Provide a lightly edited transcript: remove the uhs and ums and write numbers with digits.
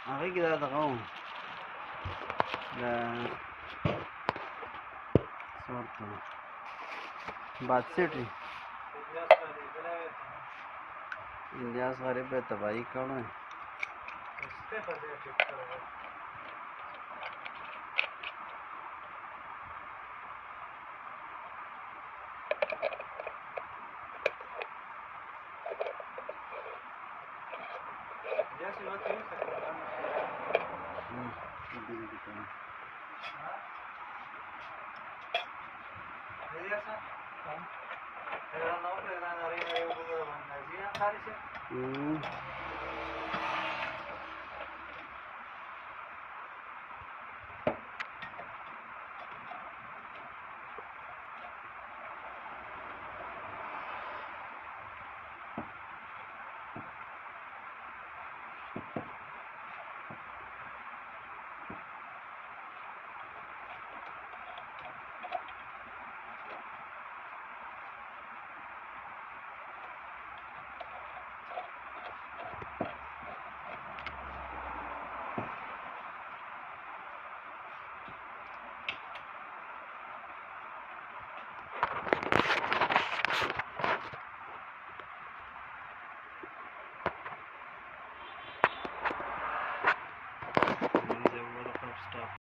هغه کې دا دغه و دا څورته باد سیټي الیاس غریب به تباہی کړو Era no, pero era la reina de un poco de fantasía, parece.